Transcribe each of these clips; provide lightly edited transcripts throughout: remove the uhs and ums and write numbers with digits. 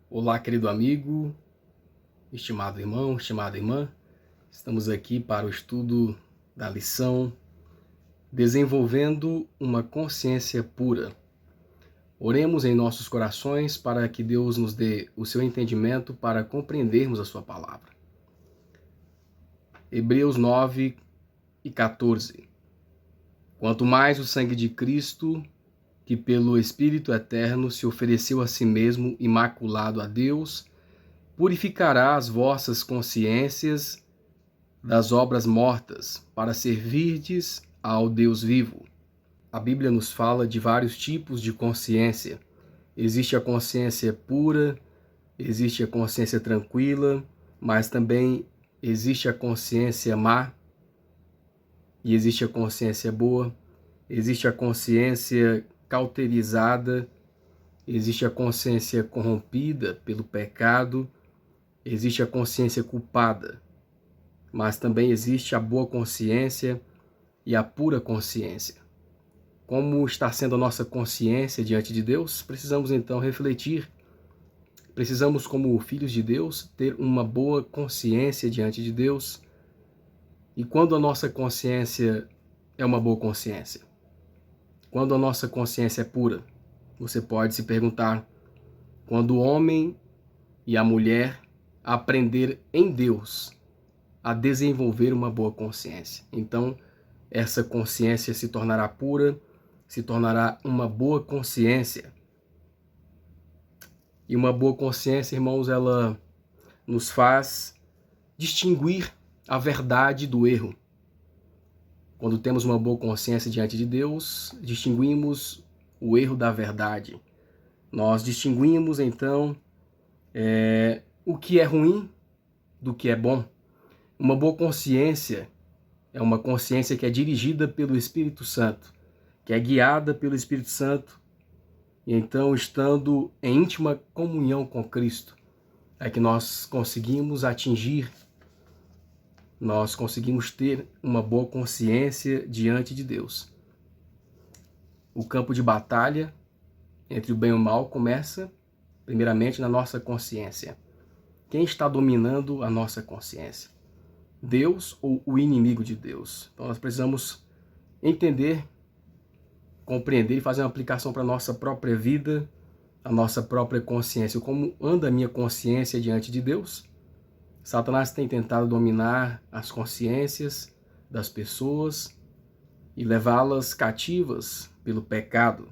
Olá, querido amigo, estimado irmão, estimada irmã. Estamos aqui para o estudo da lição Desenvolvendo uma Consciência Pura. Oremos em nossos corações para que Deus nos dê o seu entendimento para compreendermos a sua palavra. Hebreus 9:14. Quanto mais o sangue de Cristo, que pelo Espírito Eterno se ofereceu a si mesmo imaculado a Deus, purificará as vossas consciências das obras mortas, para servirdes ao Deus vivo. A Bíblia nos fala de vários tipos de consciência. Existe a consciência pura, existe a consciência tranquila, mas também existe a consciência má e existe a consciência boa. Existe a consciência cauterizada, existe a consciência corrompida pelo pecado, existe a consciência culpada. Mas também existe a boa consciência e a pura consciência. Como está sendo a nossa consciência diante de Deus? Precisamos então refletir. Precisamos, como filhos de Deus, ter uma boa consciência diante de Deus. E quando a nossa consciência é uma boa consciência? Quando a nossa consciência é pura? Você pode se perguntar, quando o homem e a mulher aprender em Deus a desenvolver uma boa consciência. Então, essa consciência se tornará pura, se tornará uma boa consciência. E uma boa consciência, irmãos, ela nos faz distinguir a verdade do erro. Quando temos uma boa consciência diante de Deus, distinguimos o erro da verdade. Nós distinguimos, então, o que é ruim do que é bom. Uma boa consciência é uma consciência que é dirigida pelo Espírito Santo, que é guiada pelo Espírito Santo, e então, estando em íntima comunhão com Cristo, é que nós conseguimos ter uma boa consciência diante de Deus. O campo de batalha entre o bem e o mal começa, primeiramente, na nossa consciência. Quem está dominando a nossa consciência? Deus ou o inimigo de Deus? Então nós precisamos entender, compreender e fazer uma aplicação para a nossa própria vida, a nossa própria consciência. Como anda a minha consciência diante de Deus? Satanás tem tentado dominar as consciências das pessoas e levá-las cativas pelo pecado.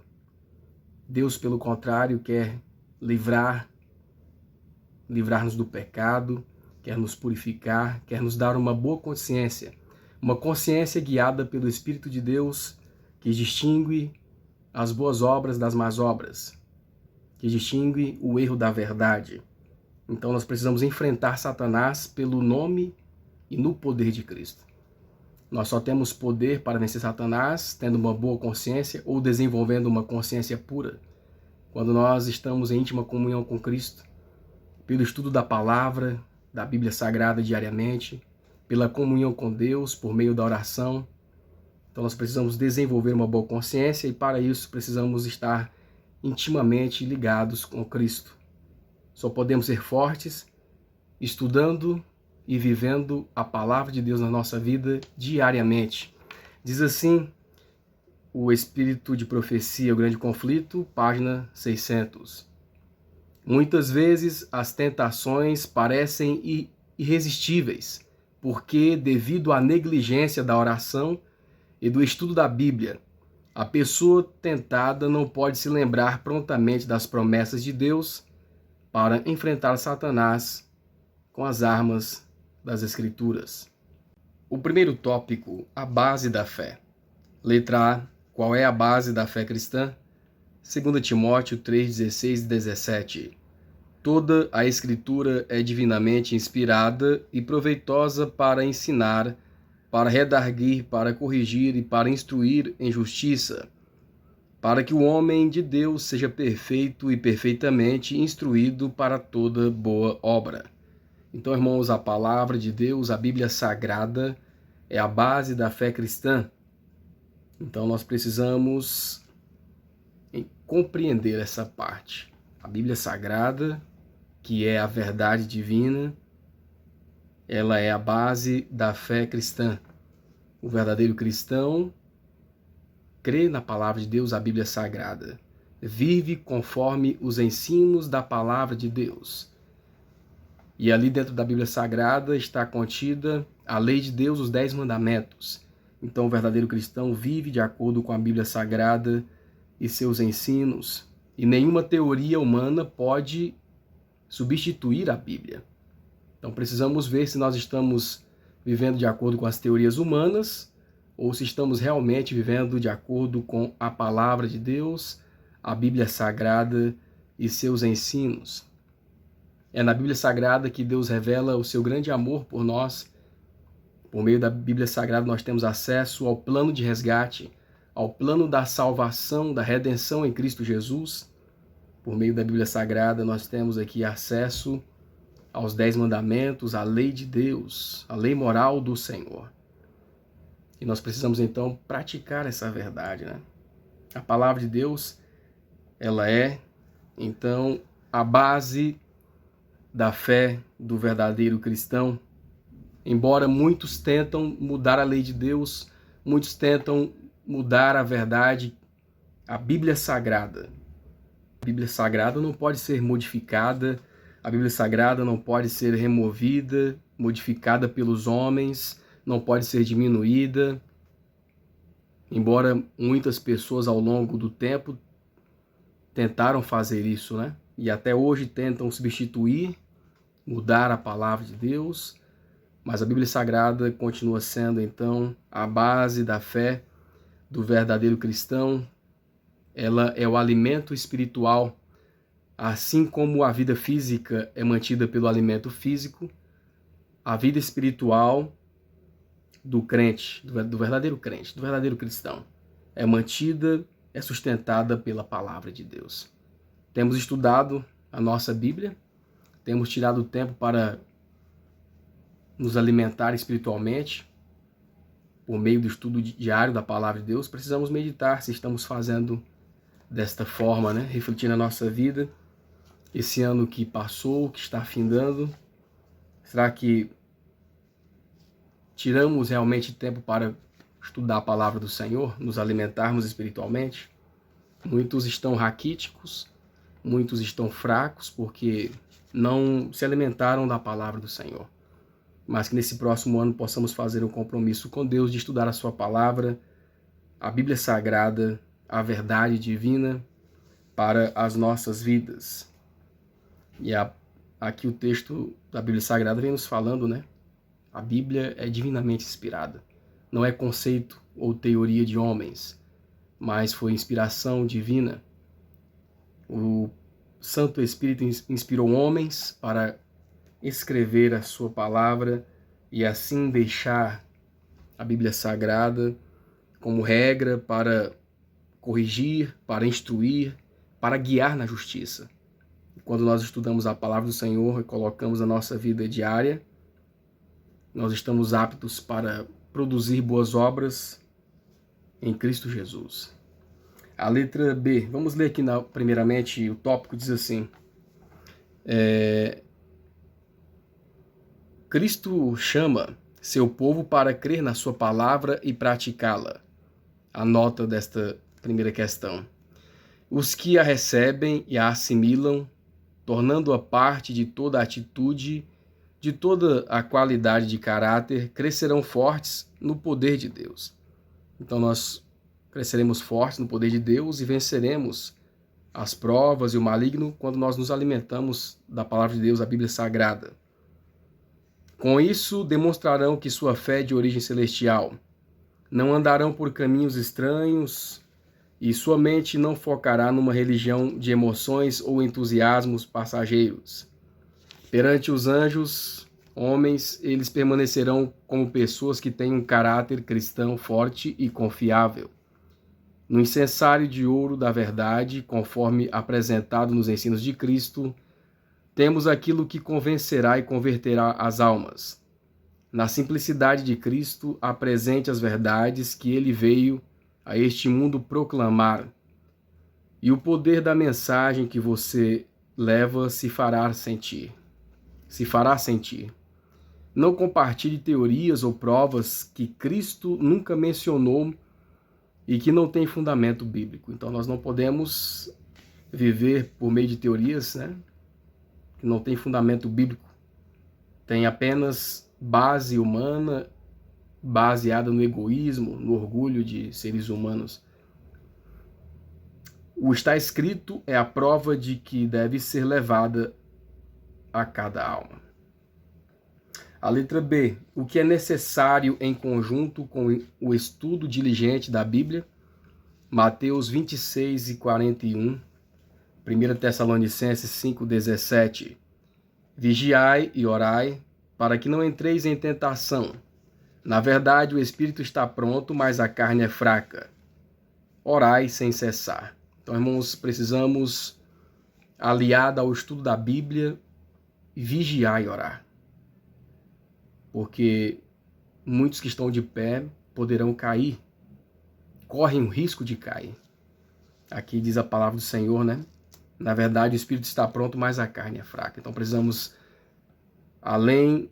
Deus, pelo contrário, quer livrar-nos do pecado, quer nos purificar, quer nos dar uma boa consciência, uma consciência guiada pelo Espírito de Deus, que distingue as boas obras das más obras, que distingue o erro da verdade. Então nós precisamos enfrentar Satanás pelo nome e no poder de Cristo. Nós só temos poder para vencer Satanás tendo uma boa consciência ou desenvolvendo uma consciência pura. Quando nós estamos em íntima comunhão com Cristo, pelo estudo da palavra, da Bíblia Sagrada diariamente, pela comunhão com Deus, por meio da oração. Então nós precisamos desenvolver uma boa consciência e para isso precisamos estar intimamente ligados com Cristo. Só podemos ser fortes estudando e vivendo a palavra de Deus na nossa vida diariamente. Diz assim o Espírito de Profecia, o Grande Conflito, página 600. Muitas vezes as tentações parecem irresistíveis, porque, devido à negligência da oração e do estudo da Bíblia, a pessoa tentada não pode se lembrar prontamente das promessas de Deus para enfrentar Satanás com as armas das Escrituras. O primeiro tópico, a base da fé. Letra A, qual é a base da fé cristã? 2 Timóteo 3:16 e 17. Toda a Escritura é divinamente inspirada e proveitosa para ensinar, para redarguir, para corrigir e para instruir em justiça, para que o homem de Deus seja perfeito e perfeitamente instruído para toda boa obra. Então, irmãos, a palavra de Deus, a Bíblia Sagrada, é a base da fé cristã. Então, nós precisamos compreender essa parte. A Bíblia Sagrada que é a verdade divina, ela é a base da fé cristã. O verdadeiro cristão crê na palavra de Deus, a Bíblia Sagrada. Vive conforme os ensinos da palavra de Deus. E ali dentro da Bíblia Sagrada está contida a lei de Deus, os 10 mandamentos. Então o verdadeiro cristão vive de acordo com a Bíblia Sagrada e seus ensinos. E nenhuma teoria humana pode substituir a Bíblia. Então precisamos ver se nós estamos vivendo de acordo com as teorias humanas ou se estamos realmente vivendo de acordo com a palavra de Deus, a Bíblia Sagrada e seus ensinos. É na Bíblia Sagrada que Deus revela o seu grande amor por nós. Por meio da Bíblia Sagrada nós temos acesso ao plano de resgate, ao plano da salvação, da redenção em Cristo Jesus. Por meio da Bíblia Sagrada nós temos aqui acesso aos 10 mandamentos, à lei de Deus, a lei moral do Senhor. E nós precisamos então praticar essa verdade, né? A palavra de Deus, ela é então a base da fé do verdadeiro cristão. Embora muitos tentam mudar a lei de Deus, muitos tentam mudar a verdade, a Bíblia Sagrada. A Bíblia Sagrada não pode ser modificada, a Bíblia Sagrada não pode ser removida, modificada pelos homens, não pode ser diminuída. Embora muitas pessoas ao longo do tempo tentaram fazer isso, né? E até hoje tentam substituir, mudar a palavra de Deus, mas a Bíblia Sagrada continua sendo então a base da fé do verdadeiro cristão. Ela é o alimento espiritual. Assim como a vida física é mantida pelo alimento físico, a vida espiritual do crente, do verdadeiro crente, do verdadeiro cristão, é mantida, é sustentada pela palavra de Deus. Temos estudado a nossa Bíblia, temos tirado tempo para nos alimentar espiritualmente, por meio do estudo diário da palavra de Deus. Precisamos meditar se estamos fazendo desta forma, né? Refletir na nossa vida. Esse ano que passou, que está findando, será que tiramos realmente tempo para estudar a palavra do Senhor, nos alimentarmos espiritualmente? Muitos estão raquíticos, muitos estão fracos porque não se alimentaram da palavra do Senhor. Mas que nesse próximo ano possamos fazer um compromisso com Deus de estudar a sua palavra, a Bíblia Sagrada, a verdade divina para as nossas vidas. E aqui o texto da Bíblia Sagrada vem nos falando, né? A Bíblia é divinamente inspirada. Não é conceito ou teoria de homens, mas foi inspiração divina. O Santo Espírito inspirou homens para escrever a sua palavra e assim deixar a Bíblia Sagrada como regra para corrigir, para instruir, para guiar na justiça. Quando nós estudamos a palavra do Senhor e colocamos na nossa vida diária, nós estamos aptos para produzir boas obras em Cristo Jesus. A letra B, vamos ler aqui primeiramente o tópico, diz assim: Cristo chama seu povo para crer na sua palavra e praticá-la. A nota desta primeira questão. Os que a recebem e a assimilam, tornando-a parte de toda a atitude, de toda a qualidade de caráter, crescerão fortes no poder de Deus. Então nós cresceremos fortes no poder de Deus e venceremos as provas e o maligno quando nós nos alimentamos da palavra de Deus, a Bíblia Sagrada. Com isso, demonstrarão que sua fé é de origem celestial. Não andarão por caminhos estranhos e sua mente não focará numa religião de emoções ou entusiasmos passageiros. Perante os anjos, homens, eles permanecerão como pessoas que têm um caráter cristão forte e confiável. No incensário de ouro da verdade, conforme apresentado nos ensinos de Cristo, temos aquilo que convencerá e converterá as almas. Na simplicidade de Cristo, apresente as verdades que ele veio a este mundo proclamar. E o poder da mensagem que você se fará sentir. Se fará sentir. Não compartilhe teorias ou provas que Cristo nunca mencionou e que não têm fundamento bíblico. Então nós não podemos viver por meio de teorias, né, que não têm fundamento bíblico. Tem apenas base humana, baseada no egoísmo, no orgulho de seres humanos. O está escrito é a prova de que deve ser levada a cada alma. A letra B. O que é necessário em conjunto com o estudo diligente da Bíblia? Mateus 26 e 41. 1 Tessalonicenses 5,17. Vigiai e orai, para que não entreis em tentação. Na verdade, o espírito está pronto, mas a carne é fraca. Orai sem cessar. Então, irmãos, precisamos, aliado ao estudo da Bíblia, vigiar e orar. Porque muitos que estão de pé poderão cair, correm o risco de cair. Aqui diz a palavra do Senhor, né? Na verdade, o espírito está pronto, mas a carne é fraca. Então, precisamos, além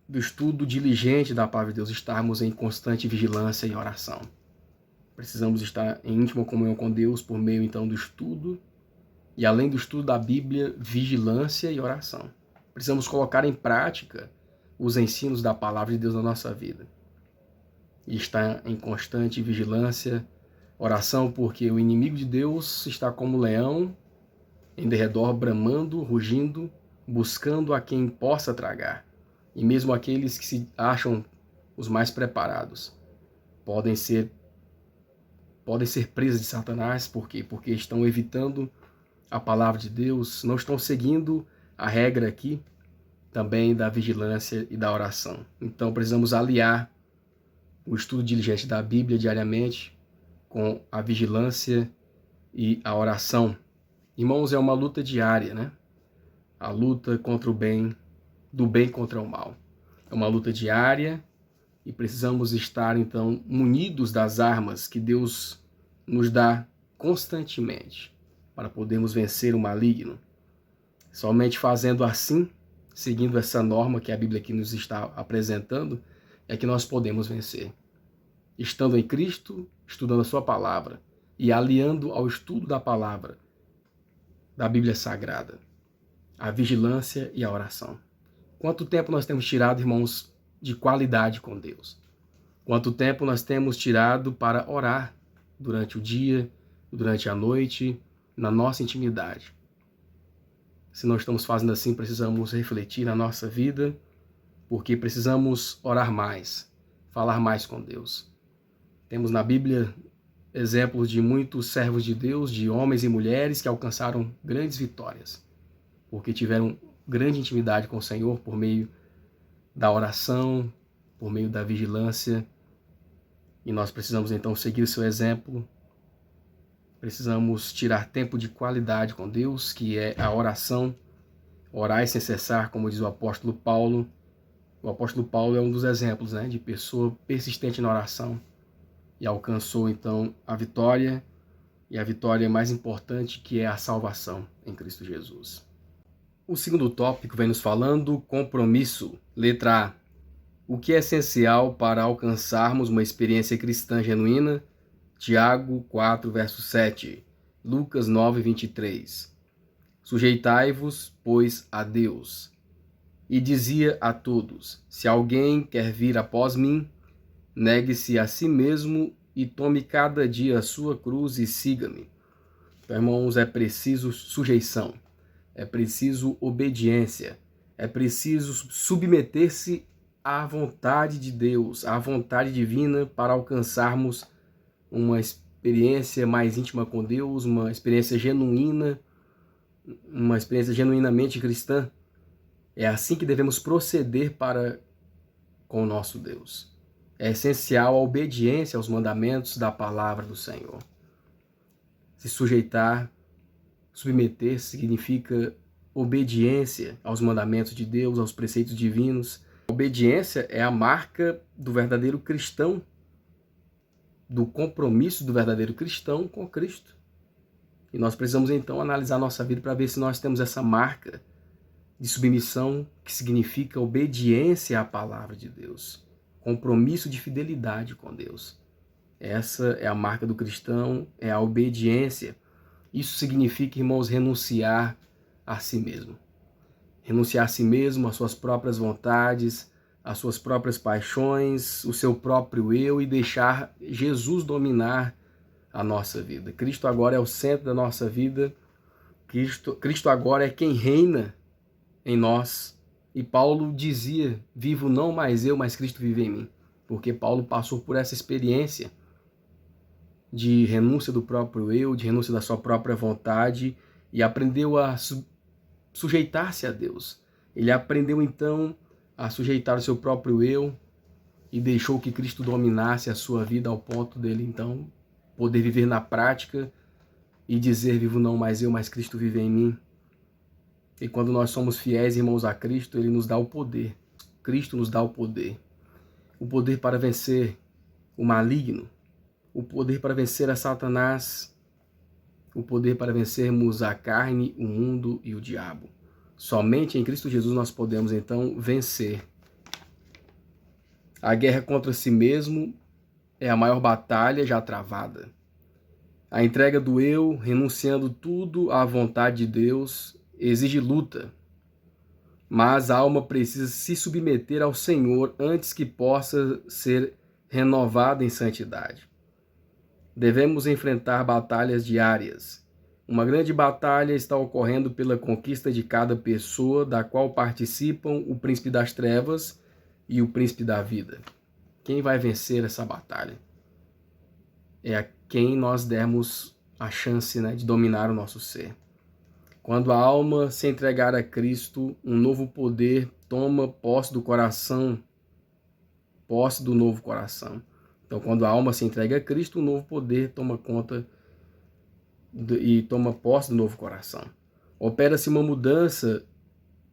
do estudo diligente da palavra de Deus, estarmos em constante vigilância e oração. Precisamos estar em íntima comunhão com Deus por meio, então, do estudo e, além do estudo da Bíblia, vigilância e oração. Precisamos colocar em prática os ensinos da palavra de Deus na nossa vida. E estar em constante vigilância, oração, porque o inimigo de Deus está como leão, em derredor, bramando, rugindo, buscando a quem possa tragar. E mesmo aqueles que se acham os mais preparados podem ser presas de Satanás. Por quê? Porque estão evitando a palavra de Deus, não estão seguindo a regra aqui também da vigilância e da oração. Então precisamos aliar o estudo diligente da Bíblia diariamente com a vigilância e a oração. Irmãos, é uma luta diária, né? A luta contra o bem, do bem contra o mal. É uma luta diária e precisamos estar, então, munidos das armas que Deus nos dá constantemente para podermos vencer o maligno. Somente fazendo assim, seguindo essa norma que a Bíblia aqui nos está apresentando, é que nós podemos vencer. Estando em Cristo, estudando a sua palavra e aliando ao estudo da palavra, da Bíblia Sagrada, a vigilância e a oração. Quanto tempo nós temos tirado, irmãos, de qualidade com Deus? Quanto tempo nós temos tirado para orar durante o dia, durante a noite, na nossa intimidade? Se não estamos fazendo assim, precisamos refletir na nossa vida, porque precisamos orar mais, falar mais com Deus. Temos na Bíblia exemplos de muitos servos de Deus, de homens e mulheres que alcançaram grandes vitórias, porque tiveram grande intimidade com o Senhor por meio da oração, por meio da vigilância. E nós precisamos então seguir o seu exemplo. Precisamos tirar tempo de qualidade com Deus, que é a oração. Orai sem cessar, como diz o apóstolo Paulo. O apóstolo Paulo é um dos exemplos, né, de pessoa persistente na oração e alcançou então a vitória, e a vitória mais importante, que é a salvação em Cristo Jesus. O segundo tópico vem nos falando compromisso. Letra A. O que é essencial para alcançarmos uma experiência cristã genuína? Tiago 4, verso 7. Lucas 9, 23. Sujeitai-vos, pois, a Deus. E dizia a todos: se alguém quer vir após mim, negue-se a si mesmo e tome cada dia a sua cruz e siga-me. Então, irmãos, é preciso sujeição, é preciso obediência, é preciso submeter-se à vontade de Deus, à vontade divina, para alcançarmos uma experiência mais íntima com Deus, uma experiência genuína, uma experiência genuinamente cristã. É assim que devemos proceder com o nosso Deus. É essencial a obediência aos mandamentos da palavra do Senhor. Se sujeitar, submeter, significa obediência aos mandamentos de Deus, aos preceitos divinos. A obediência é a marca do verdadeiro cristão, do compromisso do verdadeiro cristão com Cristo. E nós precisamos então analisar nossa vida para ver se nós temos essa marca de submissão, que significa obediência à palavra de Deus, compromisso de fidelidade com Deus. Essa é a marca do cristão, é a obediência. Isso significa, irmãos, renunciar a si mesmo. Renunciar a si mesmo, às suas próprias vontades, às suas próprias paixões, o seu próprio eu, e deixar Jesus dominar a nossa vida. Cristo agora é o centro da nossa vida. Cristo agora é quem reina em nós. E Paulo dizia: vivo não mais eu, mas Cristo vive em mim. Porque Paulo passou por essa experiência de renúncia do próprio eu, de renúncia da sua própria vontade, e aprendeu a sujeitar-se a Deus. Ele aprendeu então a sujeitar o seu próprio eu e deixou que Cristo dominasse a sua vida ao ponto dele então poder viver na prática e dizer: vivo não mais eu, mas Cristo vive em mim. E quando nós somos fiéis, irmãos, a Cristo, Ele nos dá o poder. Cristo nos dá o poder para vencer o maligno, o poder para vencer a Satanás, o poder para vencermos a carne, o mundo e o diabo. Somente em Cristo Jesus nós podemos então vencer. A guerra contra si mesmo é a maior batalha já travada. A entrega do eu, renunciando tudo à vontade de Deus, exige luta. Mas a alma precisa se submeter ao Senhor antes que possa ser renovada em santidade. Devemos enfrentar batalhas diárias. Uma grande batalha está ocorrendo pela conquista de cada pessoa, da qual participam o príncipe das trevas e o príncipe da vida. Quem vai vencer essa batalha? É a quem nós dermos a chance, de dominar o nosso ser. Quando a alma se entregar a Cristo, um novo poder toma posse do coração, posse do novo coração. Então, quando a alma se entrega a Cristo, um novo poder toma conta e toma posse do novo coração. Opera-se uma mudança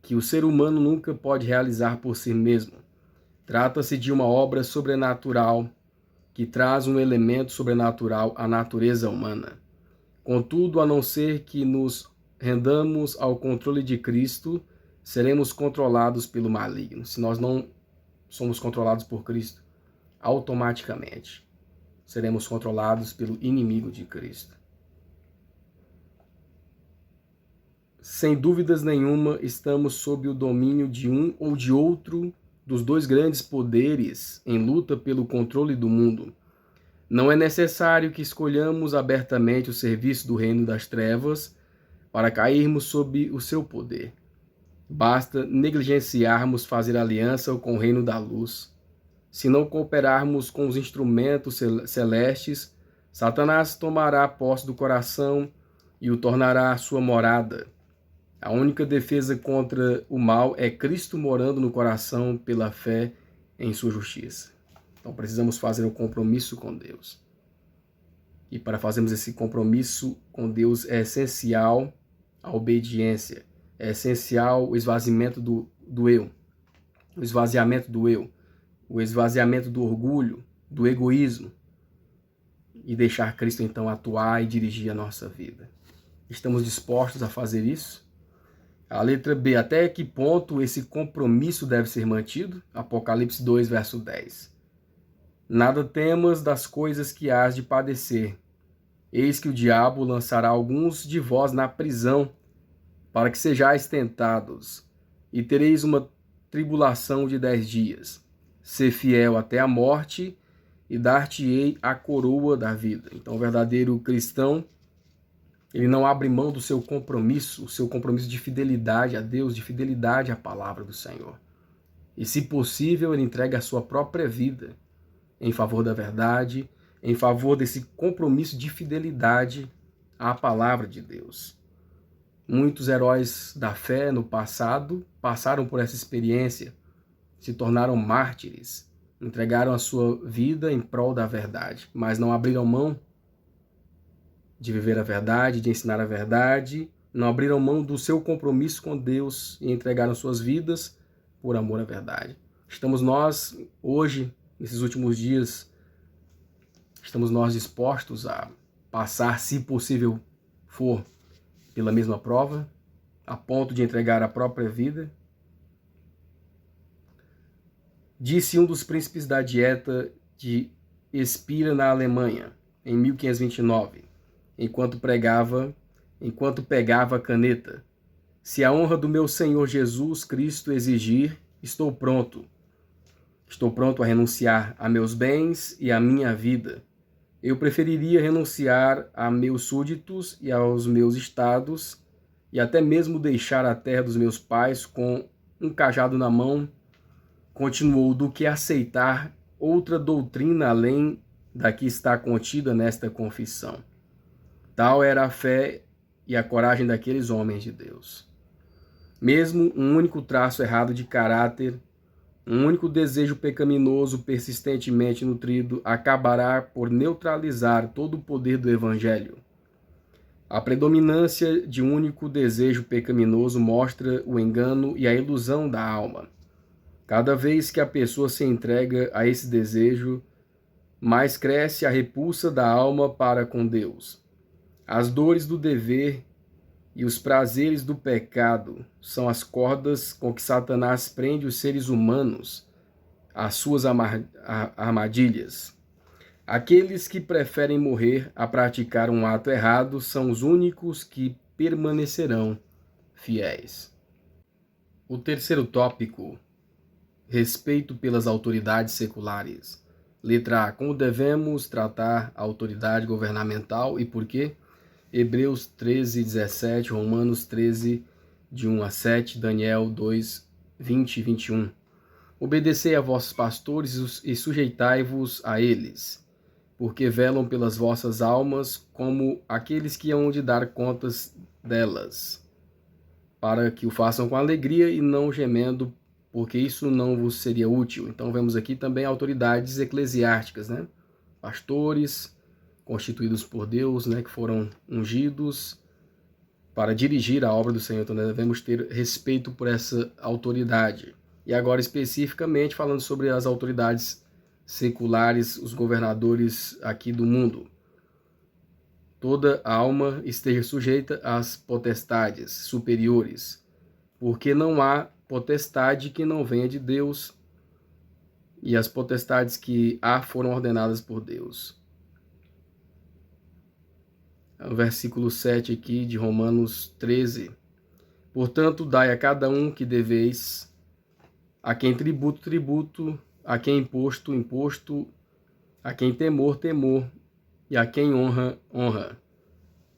que o ser humano nunca pode realizar por si mesmo. Trata-se de uma obra sobrenatural que traz um elemento sobrenatural à natureza humana. Contudo, a não ser que nos rendamos ao controle de Cristo, seremos controlados pelo maligno. Se nós não somos controlados por Cristo, automaticamente seremos controlados pelo inimigo de Cristo. Sem dúvidas nenhuma, estamos sob o domínio de um ou de outro dos dois grandes poderes em luta pelo controle do mundo. Não é necessário que escolhamos abertamente o serviço do reino das trevas para cairmos sob o seu poder. Basta negligenciarmos fazer aliança com o reino da luz. Se não cooperarmos com os instrumentos celestes, Satanás tomará posse do coração e o tornará sua morada. A única defesa contra o mal é Cristo morando no coração pela fé em sua justiça. Então precisamos fazer um compromisso com Deus. E para fazermos esse compromisso com Deus é essencial a obediência, é essencial o esvaziamento do eu, o esvaziamento do eu, o esvaziamento do orgulho, do egoísmo, e deixar Cristo então atuar e dirigir a nossa vida. Estamos dispostos a fazer isso? A letra B, até que ponto esse compromisso deve ser mantido? Apocalipse 2, verso 10. Nada temas das coisas que hás de padecer. Eis que o diabo lançará alguns de vós na prisão, para que sejais tentados, e tereis uma tribulação de 10 dias. Ser fiel até a morte, e dar-te-ei a coroa da vida. Então, o verdadeiro cristão, ele não abre mão do seu compromisso, o seu compromisso de fidelidade a Deus, de fidelidade à palavra do Senhor. E, se possível, ele entrega a sua própria vida em favor da verdade, em favor desse compromisso de fidelidade à palavra de Deus. Muitos heróis da fé no passado passaram por essa experiência, se tornaram mártires, entregaram a sua vida em prol da verdade, mas não abriram mão de viver a verdade, de ensinar a verdade, não abriram mão do seu compromisso com Deus e entregaram suas vidas por amor à verdade. Estamos nós, hoje, nesses últimos dias, estamos nós dispostos a passar, se possível, for pela mesma prova, a ponto de entregar a própria vida. Disse um dos príncipes da dieta de Espira, na Alemanha, em 1529, enquanto pegava a caneta: se a honra do meu Senhor Jesus Cristo exigir, estou pronto. Estou pronto a renunciar a meus bens e a minha vida. Eu preferiria renunciar a meus súditos e aos meus estados, e até mesmo deixar a terra dos meus pais com um cajado na mão, continuou, do que aceitar outra doutrina além da que está contida nesta confissão. Tal era a fé e a coragem daqueles homens de Deus. Mesmo um único traço errado de caráter, um único desejo pecaminoso persistentemente nutrido, acabará por neutralizar todo o poder do Evangelho. A predominância de um único desejo pecaminoso mostra o engano e a ilusão da alma. Cada vez que a pessoa se entrega a esse desejo, mais cresce a repulsa da alma para com Deus. As dores do dever e os prazeres do pecado são as cordas com que Satanás prende os seres humanos às suas armadilhas. Aqueles que preferem morrer a praticar um ato errado são os únicos que permanecerão fiéis. O terceiro tópico: respeito pelas autoridades seculares. Letra A. Como devemos tratar a autoridade governamental e por quê? Hebreus 13, 17, Romanos 13, de 1 a 7, Daniel 2, 20 e 21. Obedecei a vossos pastores e sujeitai-vos a eles, porque velam pelas vossas almas como aqueles que hão de dar contas delas, para que o façam com alegria e não gemendo, porque isso não vos seria útil. Então vemos aqui também autoridades eclesiásticas, né? Pastores constituídos por Deus, né, que foram ungidos para dirigir a obra do Senhor. Então devemos ter respeito por essa autoridade. E agora especificamente falando sobre as autoridades seculares, os governadores aqui do mundo. Toda alma esteja sujeita às potestades superiores, porque não há potestade que não venha de Deus, e as potestades que há foram ordenadas por Deus. O versículo 7 aqui de Romanos 13. Portanto, dai a cada um que deveis, a quem tributo, tributo, a quem imposto, imposto, a quem temor, temor, e a quem honra, honra.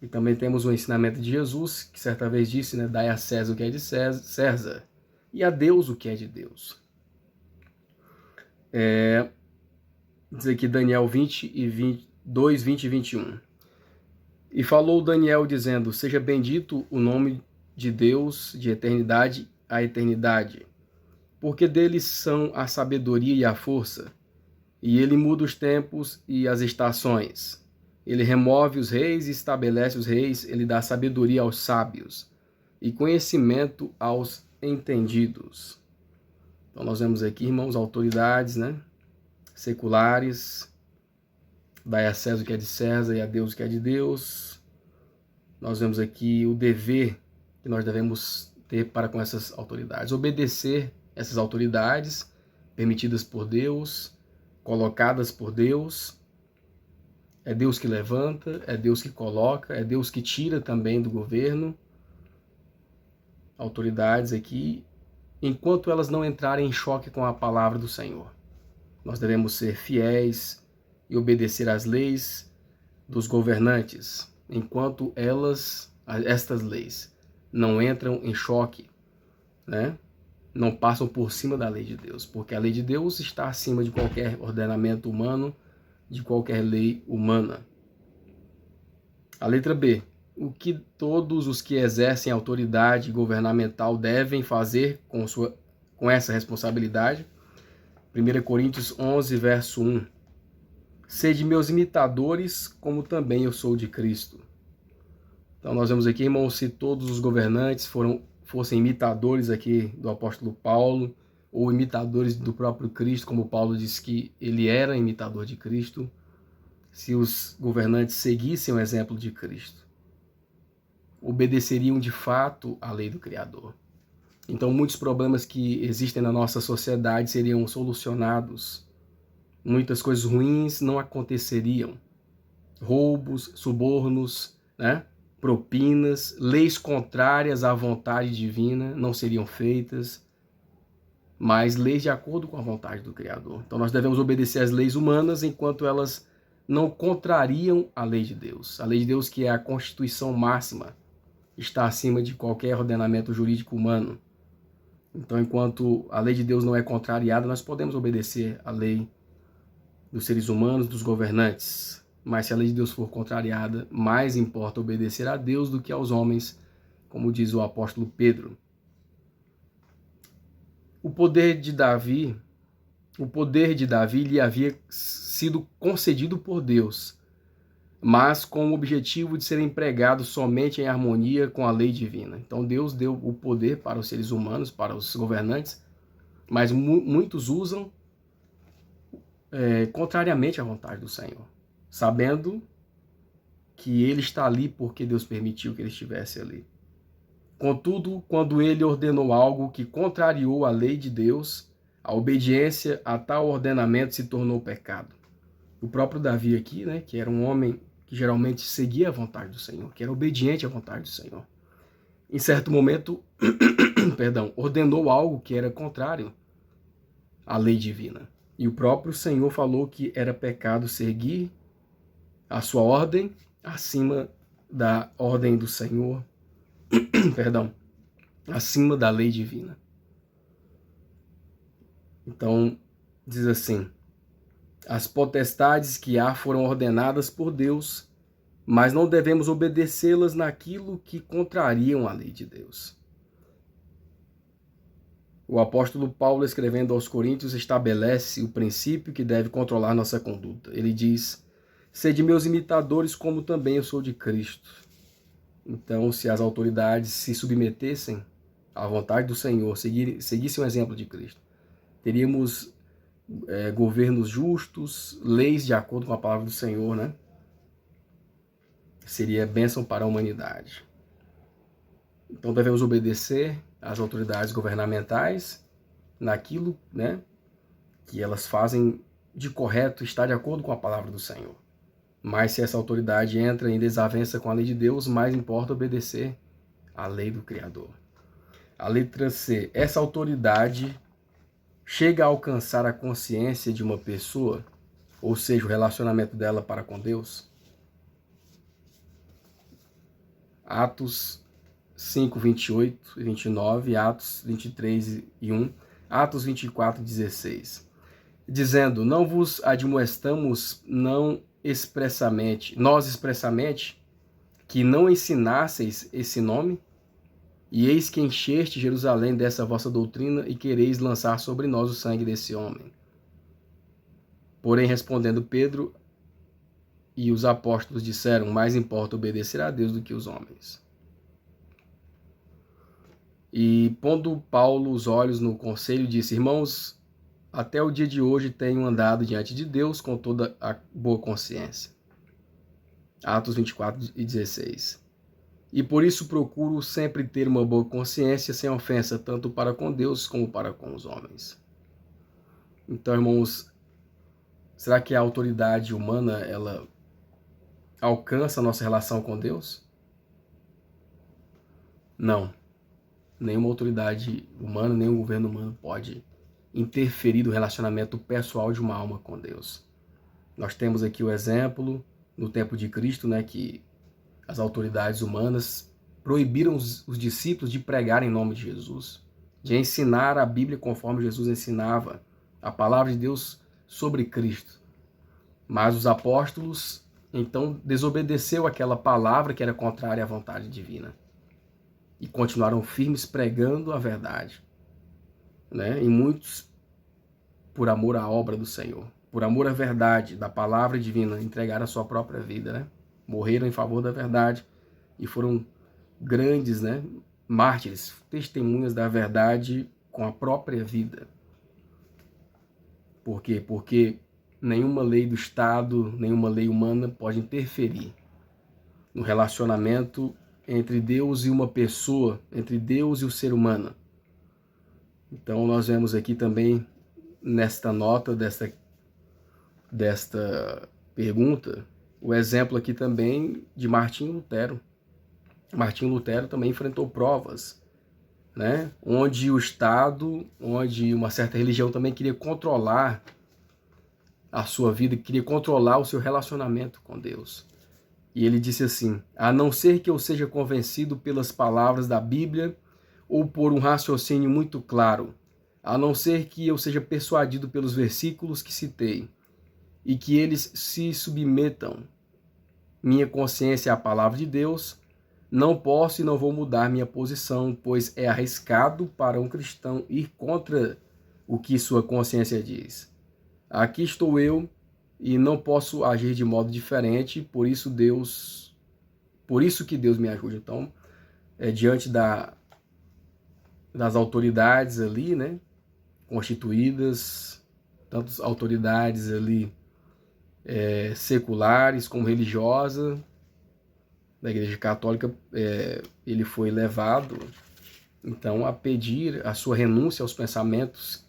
E também temos o ensinamento de Jesus, que certa vez disse, né, dai a César o que é de César, e a Deus o que é de Deus. Diz aqui Daniel 20 e 22, 20 e 21. E falou Daniel dizendo: seja bendito o nome de Deus de eternidade a eternidade, porque deles são a sabedoria e a força, e ele muda os tempos e as estações. Ele remove os reis e estabelece os reis, ele dá sabedoria aos sábios e conhecimento aos entendidos. Então nós vemos aqui, irmãos, autoridades, né, seculares. Dai a César o que é de César e a Deus o que é de Deus. Nós vemos aqui o dever que nós devemos ter para com essas autoridades. Obedecer essas autoridades permitidas por Deus, colocadas por Deus. É Deus que levanta, é Deus que coloca, é Deus que tira também do governo. Autoridades aqui, enquanto elas não entrarem em choque com a palavra do Senhor. Nós devemos ser fiéis e obedecer às leis dos governantes, enquanto estas leis, não entram em choque, né? Não passam por cima da lei de Deus, porque a lei de Deus está acima de qualquer ordenamento humano, de qualquer lei humana. A letra B. O que todos os que exercem autoridade governamental devem fazer com essa responsabilidade? 1 Coríntios 11, verso 1. Sede meus imitadores, como também eu sou de Cristo. Então nós vemos aqui, irmãos, se todos os governantes fossem imitadores aqui do apóstolo Paulo, ou imitadores do próprio Cristo, como Paulo disse que ele era imitador de Cristo, se os governantes seguissem o exemplo de Cristo. obedeceriam de fato à lei do Criador. Então, muitos problemas que existem na nossa sociedade seriam solucionados. Muitas coisas ruins não aconteceriam. Roubos, subornos, né? Propinas, leis contrárias à vontade divina não seriam feitas, mas leis de acordo com a vontade do Criador. Então nós devemos obedecer às leis humanas enquanto elas não contrariam a lei de Deus. A lei de Deus, que é a constituição máxima, está acima de qualquer ordenamento jurídico humano. Então, enquanto a lei de Deus não é contrariada, nós podemos obedecer à lei dos seres humanos, dos governantes. Mas se a lei de Deus for contrariada, mais importa obedecer a Deus do que aos homens, como diz o apóstolo Pedro. O poder de Davi lhe havia sido concedido por Deus, mas com o objetivo de ser empregado somente em harmonia com a lei divina. Então Deus deu o poder para os seres humanos, para os governantes, mas muitos usam contrariamente à vontade do Senhor, sabendo que ele está ali porque Deus permitiu que ele estivesse ali. Contudo, quando ele ordenou algo que contrariou a lei de Deus, a obediência a tal ordenamento se tornou pecado. O próprio Davi aqui, né, que era um homem que geralmente seguia a vontade do Senhor, que era obediente à vontade do Senhor, em certo momento, ordenou algo que era contrário à lei divina. E o próprio Senhor falou que era pecado seguir a sua ordem acima da ordem do Senhor, acima da lei divina. Então, diz assim: as potestades que há foram ordenadas por Deus, mas não devemos obedecê-las naquilo que contrariam a lei de Deus. O apóstolo Paulo, escrevendo aos Coríntios, estabelece o princípio que deve controlar nossa conduta. Ele diz: sede meus imitadores, como também eu sou de Cristo. Então, se as autoridades se submetessem à vontade do Senhor, seguissem o exemplo de Cristo, teríamos governos justos, leis de acordo com a palavra do Senhor, né? Seria bênção para a humanidade. Então devemos obedecer às autoridades governamentais naquilo, né, que elas fazem de correto, está de acordo com a palavra do Senhor. Mas se essa autoridade entra em desavença com a lei de Deus, mais importa obedecer à lei do Criador. A letra C. Essa autoridade chega a alcançar a consciência de uma pessoa, ou seja, o relacionamento dela para com Deus? Atos 5, 28 e 29, Atos 23 e 1, Atos 24, 16. Dizendo: não vos admoestamos nós expressamente, que não ensinasseis esse nome? E eis que encheste Jerusalém dessa vossa doutrina e quereis lançar sobre nós o sangue desse homem. Porém, respondendo Pedro e os apóstolos disseram: mais importa obedecer a Deus do que os homens. E pondo Paulo os olhos no conselho, disse: irmãos, até o dia de hoje tenho andado diante de Deus com toda a boa consciência. Atos 24 e 16. E por isso procuro sempre ter uma boa consciência, sem ofensa, tanto para com Deus como para com os homens. Então, irmãos, será que a autoridade humana, ela alcança a nossa relação com Deus? Não. Nenhuma autoridade humana, nenhum governo humano pode interferir no relacionamento pessoal de uma alma com Deus. Nós temos aqui o exemplo, no tempo de Cristo, né, que as autoridades humanas proibiram os discípulos de pregar em nome de Jesus, de ensinar a Bíblia conforme Jesus ensinava, a palavra de Deus sobre Cristo. Mas os apóstolos, então, desobedeceram aquela palavra que era contrária à vontade divina e continuaram firmes pregando a verdade, né? E muitos, por amor à obra do Senhor, por amor à verdade da palavra divina, entregaram a sua própria vida, né? Morreram em favor da verdade e foram grandes, né, mártires, testemunhas da verdade com a própria vida. Por quê? Porque nenhuma lei do Estado, nenhuma lei humana pode interferir no relacionamento entre Deus e uma pessoa, entre Deus e o ser humano. Então nós vemos aqui também, nesta nota, desta pergunta, o exemplo aqui também de Martinho Lutero. Martinho Lutero também enfrentou provas, né? Onde o Estado, onde uma certa religião também queria controlar a sua vida, queria controlar o seu relacionamento com Deus. E ele disse assim: a não ser que eu seja convencido pelas palavras da Bíblia ou por um raciocínio muito claro, a não ser que eu seja persuadido pelos versículos que citei e que eles se submetam minha consciência à palavra de Deus, não posso e não vou mudar minha posição, pois é arriscado para um cristão ir contra o que sua consciência diz. Aqui estou eu e não posso agir de modo diferente, por isso que Deus me ajude. Então, diante das autoridades ali, né, constituídas, tanto autoridades ali seculares como religiosas, da Igreja Católica, ele foi levado, então, a pedir a sua renúncia aos pensamentos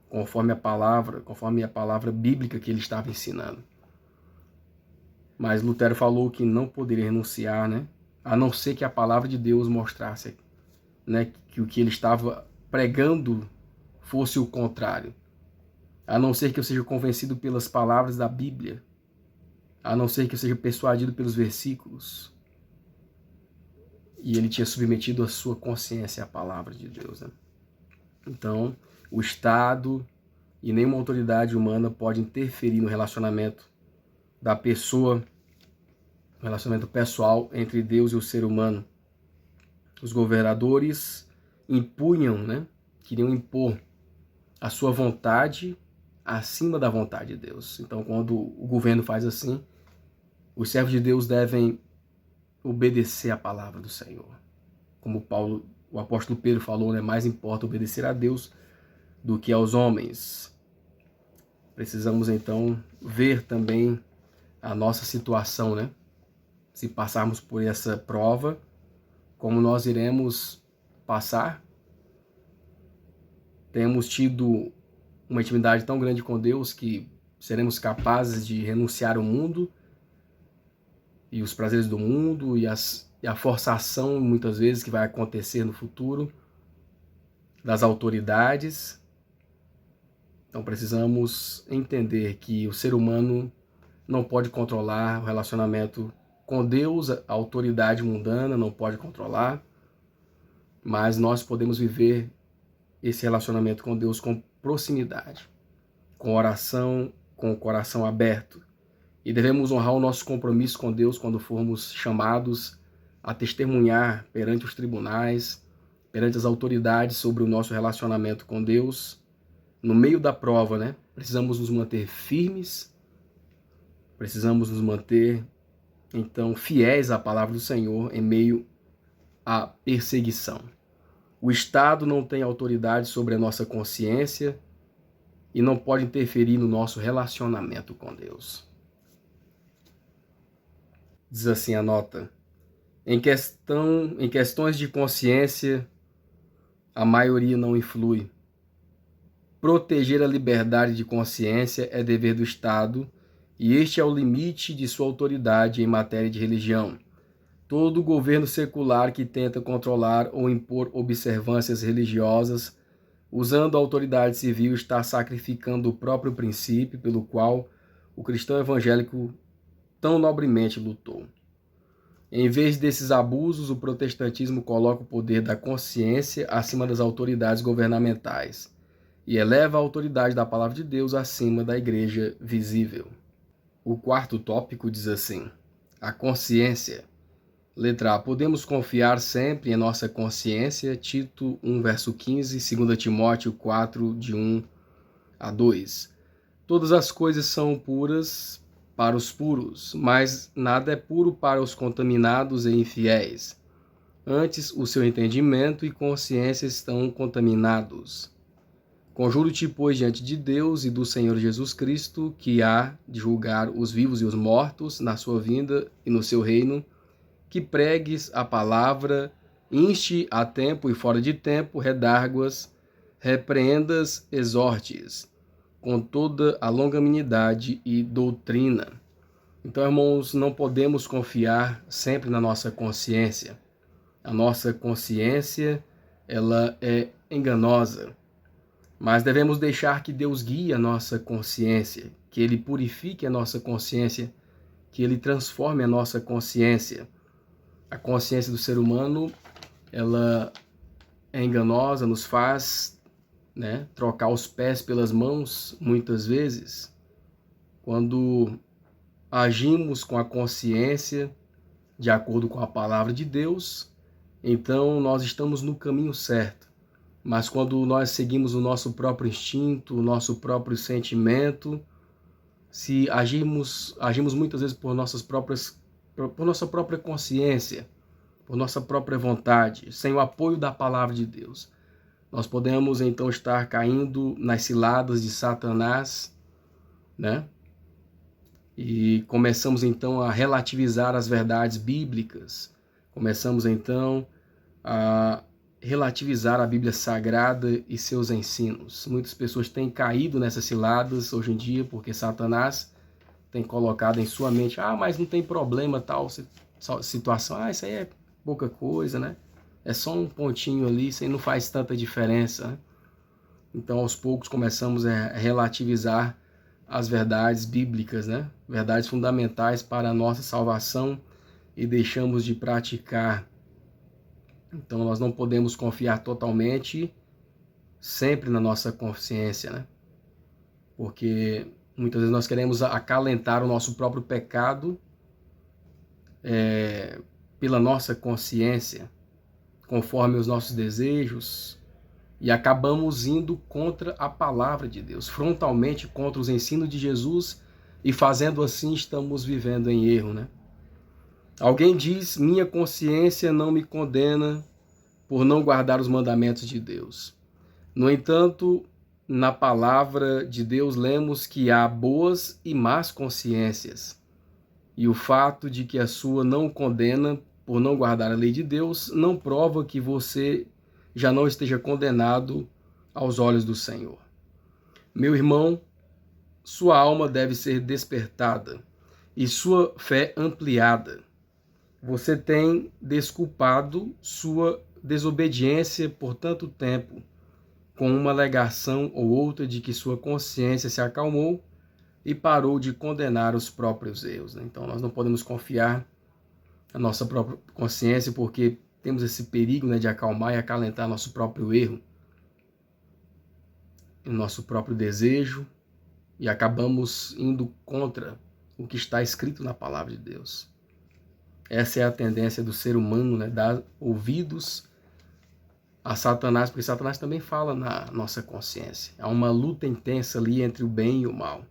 conforme a palavra bíblica que ele estava ensinando. Mas Lutero falou que não poderia renunciar, né? A não ser que a palavra de Deus mostrasse, né, que o que ele estava pregando fosse o contrário. A não ser que eu seja convencido pelas palavras da Bíblia. A não ser que eu seja persuadido pelos versículos. E ele tinha submetido a sua consciência à palavra de Deus, né? Então, o Estado e nenhuma autoridade humana pode interferir no relacionamento da pessoa, no relacionamento pessoal entre Deus e o ser humano. Os governadores impunham, né? Queriam impor a sua vontade acima da vontade de Deus. Então, quando o governo faz assim, os servos de Deus devem obedecer a palavra do Senhor. Como o apóstolo Pedro falou, né? Mais importa obedecer a Deus do que aos homens. Precisamos, então, ver também a nossa situação, né? Se passarmos por essa prova, como nós iremos passar. Temos tido uma intimidade tão grande com Deus que seremos capazes de renunciar ao mundo e os prazeres do mundo e a forçação, muitas vezes, que vai acontecer no futuro das autoridades. Então precisamos entender que o ser humano não pode controlar o relacionamento com Deus, a autoridade mundana não pode controlar, mas nós podemos viver esse relacionamento com Deus com proximidade, com oração, com o coração aberto. E devemos honrar o nosso compromisso com Deus quando formos chamados a testemunhar perante os tribunais, perante as autoridades sobre o nosso relacionamento com Deus. No meio da prova, né? Precisamos nos manter firmes, precisamos nos manter, então, fiéis à palavra do Senhor em meio à perseguição. O Estado não tem autoridade sobre a nossa consciência e não pode interferir no nosso relacionamento com Deus. Diz assim a nota: em questões de consciência, a maioria não influi. Proteger a liberdade de consciência é dever do Estado, e este é o limite de sua autoridade em matéria de religião. Todo governo secular que tenta controlar ou impor observâncias religiosas, usando a autoridade civil, está sacrificando o próprio princípio pelo qual o cristão evangélico tão nobremente lutou. Em vez desses abusos, o protestantismo coloca o poder da consciência acima das autoridades governamentais e eleva a autoridade da palavra de Deus acima da igreja visível. O quarto tópico diz assim: a consciência. Letra A. Podemos confiar sempre em nossa consciência. Tito 1, verso 15, 2 Timóteo 4, de 1 a 2. Todas as coisas são puras para os puros, mas nada é puro para os contaminados e infiéis. Antes, o seu entendimento e consciência estão contaminados. Conjuro-te, pois, diante de Deus e do Senhor Jesus Cristo, que há de julgar os vivos e os mortos na sua vinda e no seu reino, que pregues a palavra, inste a tempo e fora de tempo, redarguas, repreendas, exortes, com toda a longanimidade e doutrina. Então, irmãos, não podemos confiar sempre na nossa consciência. A nossa consciência, ela é enganosa, mas devemos deixar que Deus guie a nossa consciência, que Ele purifique a nossa consciência, que Ele transforme a nossa consciência. A consciência do ser humano, ela é enganosa, nos faz, trocar os pés pelas mãos, muitas vezes. Quando agimos com a consciência, de acordo com a palavra de Deus, então nós estamos no caminho certo. Mas quando nós seguimos o nosso próprio instinto, o nosso próprio sentimento, se agimos muitas vezes por nossa própria consciência, por nossa própria vontade, sem o apoio da palavra de Deus, nós podemos então estar caindo nas ciladas de Satanás, E começamos então a relativizar as verdades bíblicas, começamos então a relativizar a Bíblia Sagrada e seus ensinos. Muitas pessoas têm caído nessas ciladas hoje em dia porque Satanás tem colocado em sua mente, mas não tem problema tal situação, isso aí é pouca coisa, É só um pontinho ali, isso aí não faz tanta diferença, Então, aos poucos, começamos a relativizar as verdades bíblicas, Verdades fundamentais para a nossa salvação e deixamos de praticar. Então, nós não podemos confiar totalmente sempre na nossa consciência, Porque muitas vezes nós queremos acalentar o nosso próprio pecado pela nossa consciência, conforme os nossos desejos, e acabamos indo contra a palavra de Deus, frontalmente contra os ensinos de Jesus, e fazendo assim estamos vivendo em erro, Alguém diz, minha consciência não me condena por não guardar os mandamentos de Deus. No entanto, na palavra de Deus lemos que há boas e más consciências. E o fato de que a sua não condena por não guardar a lei de Deus não prova que você já não esteja condenado aos olhos do Senhor. Meu irmão, sua alma deve ser despertada e sua fé ampliada. Você tem desculpado sua desobediência por tanto tempo, com uma alegação ou outra de que sua consciência se acalmou e parou de condenar os próprios erros. Então, nós não podemos confiar na nossa própria consciência, porque temos esse perigo de acalmar e acalentar nosso próprio erro, o nosso próprio desejo, e acabamos indo contra o que está escrito na palavra de Deus. Essa é a tendência do ser humano, dar ouvidos a Satanás, porque Satanás também fala na nossa consciência. Há uma luta intensa ali entre o bem e o mal.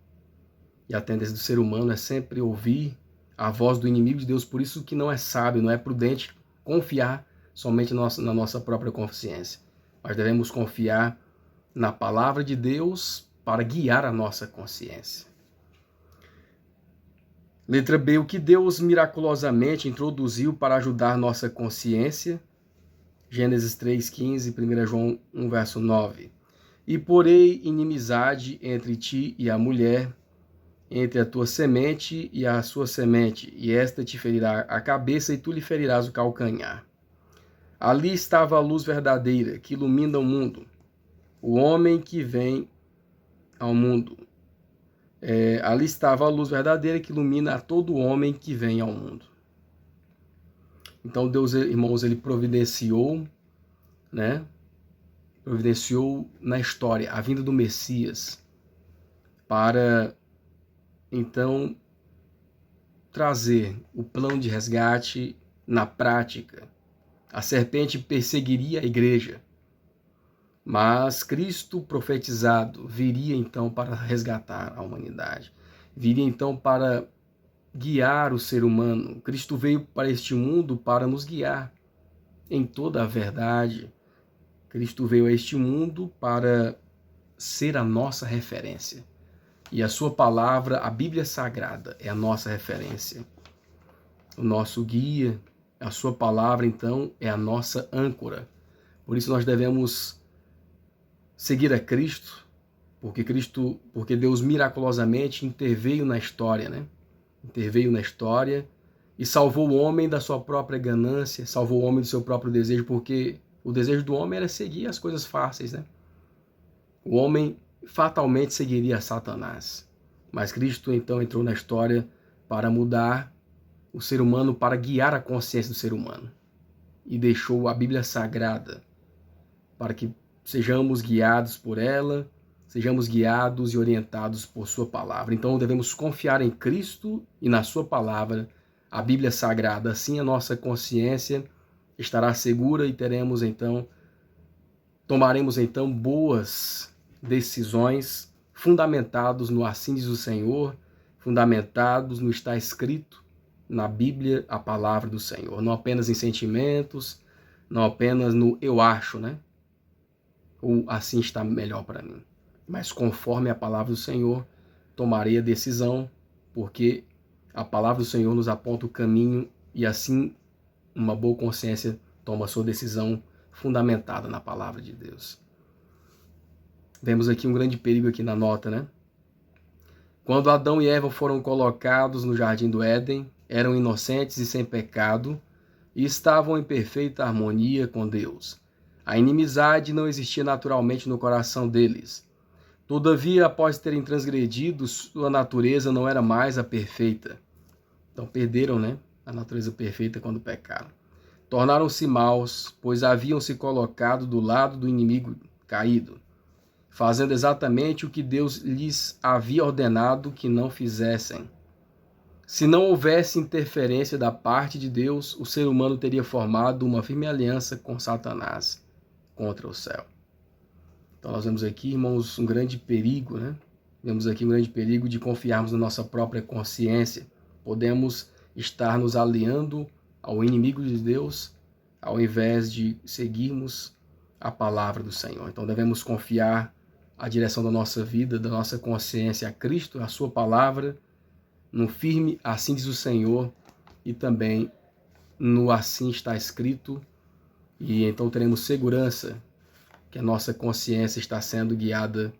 E a tendência do ser humano é sempre ouvir a voz do inimigo de Deus, por isso que não é sábio, não é prudente confiar somente na nossa própria consciência. Mas devemos confiar na palavra de Deus para guiar a nossa consciência. Letra B. O que Deus miraculosamente introduziu para ajudar nossa consciência? Gênesis 3,15, 1 João 1, verso 9. E porei inimizade entre ti e a mulher, entre a tua semente e a sua semente, e esta te ferirá a cabeça e tu lhe ferirás o calcanhar. Ali estava a luz verdadeira que ilumina o mundo, o homem que vem ao mundo. Ali estava a luz verdadeira que ilumina a todo homem que vem ao mundo. Então Deus, irmãos, ele providenciou, providenciou na história a vinda do Messias para, então, trazer o plano de resgate na prática. A serpente perseguiria a igreja, mas Cristo profetizado viria então para resgatar a humanidade. Viria então para guiar o ser humano. Cristo veio para este mundo para nos guiar em toda a verdade. Cristo veio a este mundo para ser a nossa referência. E a sua palavra, a Bíblia Sagrada, é a nossa referência. O nosso guia, A sua palavra, então, é a nossa âncora. Por isso nós devemos seguir a Cristo, porque Deus miraculosamente interveio na história, né? Interveio na história e salvou o homem da sua própria ganância, salvou o homem do seu próprio desejo, porque o desejo do homem era seguir as coisas fáceis, né? O homem fatalmente seguiria Satanás. Mas Cristo então entrou na história para mudar o ser humano, para guiar a consciência do ser humano. E deixou a Bíblia Sagrada para que sejamos guiados por ela, sejamos guiados e orientados por sua palavra. Então devemos confiar em Cristo e na sua palavra, a Bíblia Sagrada. Assim a nossa consciência estará segura e tomaremos então boas decisões fundamentados no assim diz o Senhor, fundamentados no está escrito na Bíblia, a palavra do Senhor, não apenas em sentimentos, não apenas no eu acho, né? Ou assim está melhor para mim. Mas conforme a palavra do Senhor, tomarei a decisão, porque a palavra do Senhor nos aponta o caminho e assim uma boa consciência toma a sua decisão fundamentada na palavra de Deus. Vemos aqui um grande perigo aqui na nota, né? Quando Adão e Eva foram colocados no jardim do Éden, eram inocentes e sem pecado e estavam em perfeita harmonia com Deus. A inimizade não existia naturalmente no coração deles. Todavia, após terem transgredido, sua natureza não era mais a perfeita. Então perderam, né, a natureza perfeita quando pecaram. Tornaram-se maus, pois haviam se colocado do lado do inimigo caído, fazendo exatamente o que Deus lhes havia ordenado que não fizessem. Se não houvesse interferência da parte de Deus, o ser humano teria formado uma firme aliança com Satanás contra o céu. Então nós vemos aqui, irmãos, um grande perigo, né? Vemos aqui um grande perigo de confiarmos na nossa própria consciência. Podemos estar nos aliando ao inimigo de Deus, ao invés de seguirmos a palavra do Senhor. Então devemos confiar a direção da nossa vida, da nossa consciência a Cristo, a sua palavra, no firme assim diz o Senhor e também no assim está escrito, e então teremos segurança que a nossa consciência está sendo guiada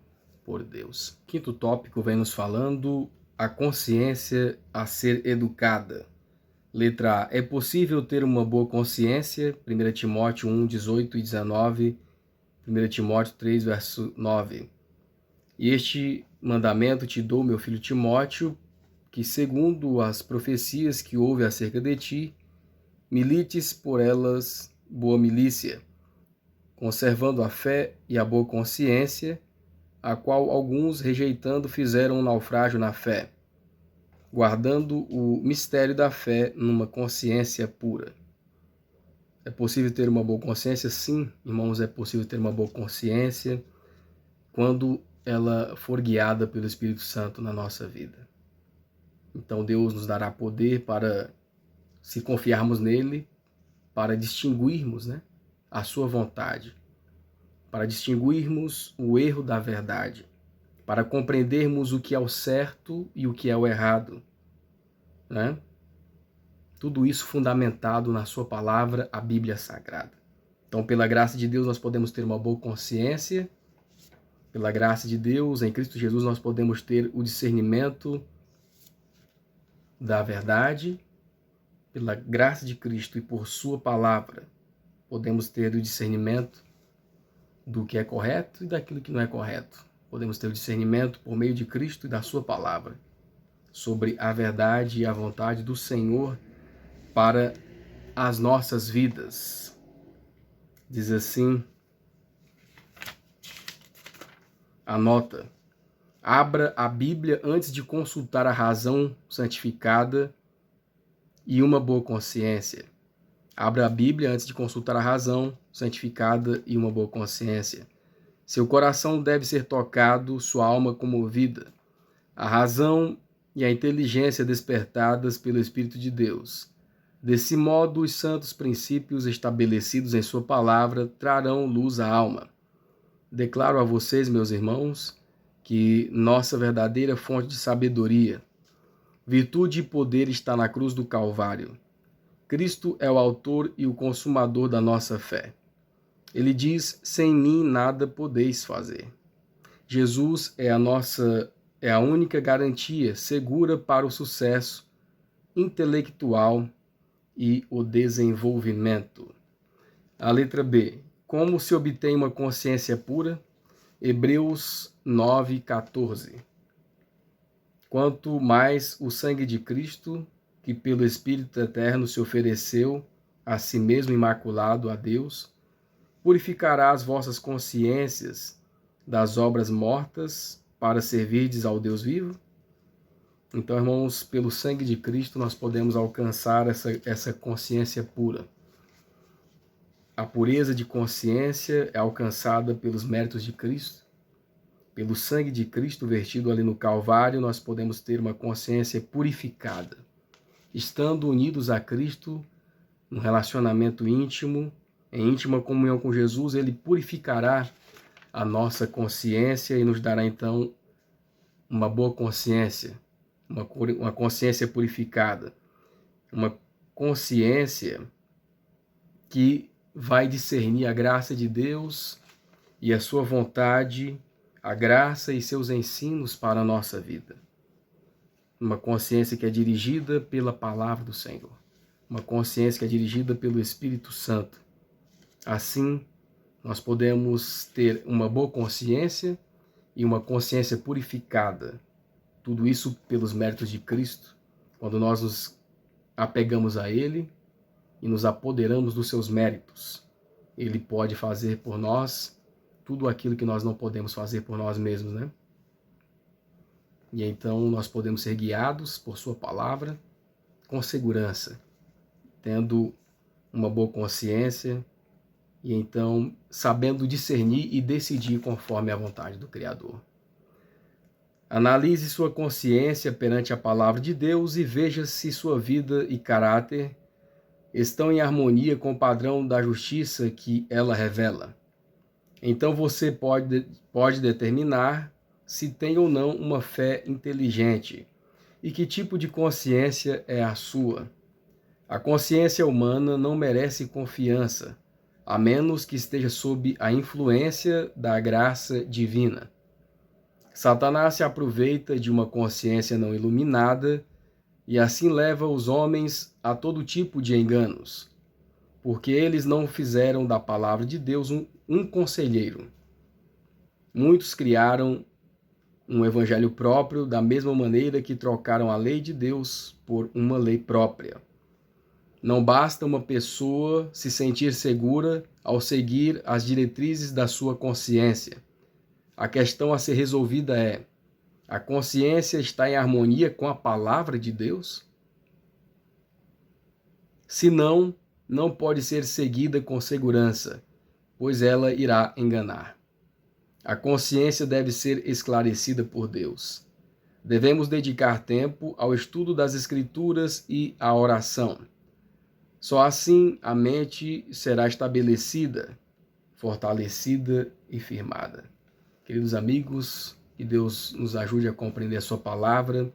por Deus. Quinto tópico vem nos falando a consciência a ser educada. Letra A. É possível ter uma boa consciência? 1 Timóteo 1, 18 e 19, 1 Timóteo 3, verso 9. E este mandamento te dou, meu filho Timóteo, que segundo as profecias que houve acerca de ti, milites por elas boa milícia, conservando a fé e a boa consciência, a qual alguns, rejeitando, fizeram um naufrágio na fé, guardando o mistério da fé numa consciência pura. É possível ter uma boa consciência? Sim, irmãos, é possível ter uma boa consciência quando ela for guiada pelo Espírito Santo na nossa vida. Então Deus nos dará poder para, se confiarmos nele, para distinguirmos, né, a sua vontade, para distinguirmos o erro da verdade, para compreendermos o que é o certo e o que é o errado, né? Tudo isso fundamentado na sua palavra, a Bíblia Sagrada. Então, pela graça de Deus, nós podemos ter uma boa consciência. Pela graça de Deus, em Cristo Jesus, nós podemos ter o discernimento da verdade. Pela graça de Cristo e por sua palavra, podemos ter o discernimento do que é correto e daquilo que não é correto. Podemos ter o discernimento por meio de Cristo e da sua palavra sobre a verdade e a vontade do Senhor para as nossas vidas. Diz assim, anota: abra a Bíblia antes de consultar a razão santificada e uma boa consciência. Abra a Bíblia antes de consultar a razão santificada e uma boa consciência. Seu coração deve ser tocado, sua alma comovida. A razão e a inteligência despertadas pelo Espírito de Deus. Desse modo, os santos princípios estabelecidos em sua palavra trarão luz à alma. Declaro a vocês, meus irmãos, que nossa verdadeira fonte de sabedoria, virtude e poder está na cruz do Calvário. Cristo é o autor e o consumador da nossa fé. Ele diz: sem mim nada podeis fazer. Jesus é a única garantia segura para o sucesso intelectual e o desenvolvimento. A letra B. Como se obtém uma consciência pura? Hebreus 9:14. Quanto mais o sangue de Cristo, que pelo Espírito Eterno se ofereceu a si mesmo imaculado a Deus, purificará as vossas consciências das obras mortas para servirdes ao Deus vivo? Então, irmãos, pelo sangue de Cristo nós podemos alcançar essa consciência pura. A pureza de consciência é alcançada pelos méritos de Cristo. Pelo sangue de Cristo vertido ali no Calvário, nós podemos ter uma consciência purificada. Estando unidos a Cristo, num relacionamento íntimo, em íntima comunhão com Jesus, Ele purificará a nossa consciência e nos dará, então, uma boa consciência, uma consciência purificada, uma consciência que vai discernir a graça de Deus e a sua vontade, a graça e seus ensinos para a nossa vida. Uma consciência que é dirigida pela palavra do Senhor. Uma consciência que é dirigida pelo Espírito Santo. Assim, nós podemos ter uma boa consciência e uma consciência purificada. Tudo isso pelos méritos de Cristo, quando nós nos apegamos a Ele e nos apoderamos dos seus méritos. Ele pode fazer por nós tudo aquilo que nós não podemos fazer por nós mesmos, né? E então nós podemos ser guiados por sua palavra com segurança, tendo uma boa consciência e então sabendo discernir e decidir conforme a vontade do Criador. Analise sua consciência perante a palavra de Deus e veja se sua vida e caráter estão em harmonia com o padrão da justiça que ela revela. Então você pode determinar se tem ou não uma fé inteligente e que tipo de consciência é a sua. A consciência humana não merece confiança, a menos que esteja sob a influência da graça divina. Satanás se aproveita de uma consciência não iluminada e assim leva os homens a todo tipo de enganos, porque eles não fizeram da palavra de Deus um conselheiro. Muitos criaram um evangelho próprio da mesma maneira que trocaram a lei de Deus por uma lei própria. Não basta uma pessoa se sentir segura ao seguir as diretrizes da sua consciência. A questão a ser resolvida é: a consciência está em harmonia com a palavra de Deus? Se não, não pode ser seguida com segurança, pois ela irá enganar. A consciência deve ser esclarecida por Deus. Devemos dedicar tempo ao estudo das Escrituras e à oração. Só assim a mente será estabelecida, fortalecida e firmada. Queridos amigos, que Deus nos ajude a compreender a sua palavra,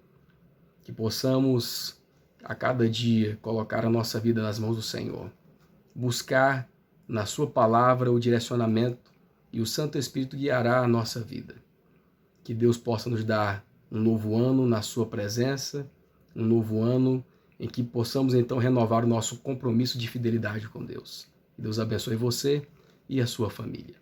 que possamos a cada dia colocar a nossa vida nas mãos do Senhor, buscar na sua palavra o direcionamento e o Santo Espírito guiará a nossa vida. Que Deus possa nos dar um novo ano na sua presença, um novo ano em que possamos então renovar o nosso compromisso de fidelidade com Deus. Que Deus abençoe você e a sua família.